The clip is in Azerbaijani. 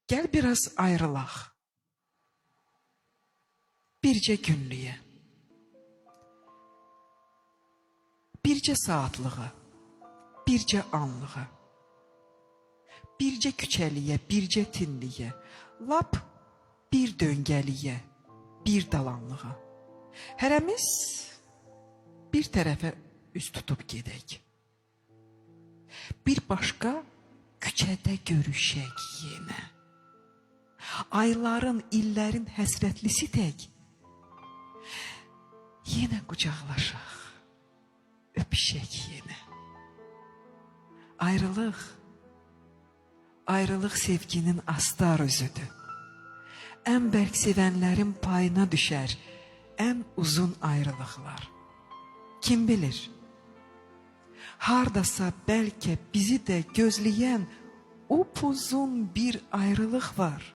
Gel biraz ayrılaq. Bircə günlüyə. Bircə saatlığa. Bircə anlığa. Bircə küçəliyə, bircə tinliyə. Lap bir döngəliyə, bir dalanlığa. Hərəmiz bir tərəfə üst tutub gedək. Bir başqa küçədə görüşək yenə. Ayların, illərin həsrətlisi tək. Yenə qucaqlaşaq, öpüşək yenə. Ayrılıq sevginin astar özüdür. Ən bərk sevənlərin payına düşər ən uzun ayrılıqlar. Kim bilir, hardasa bəlkə bizi də gözləyən upuzun bir ayrılıq var.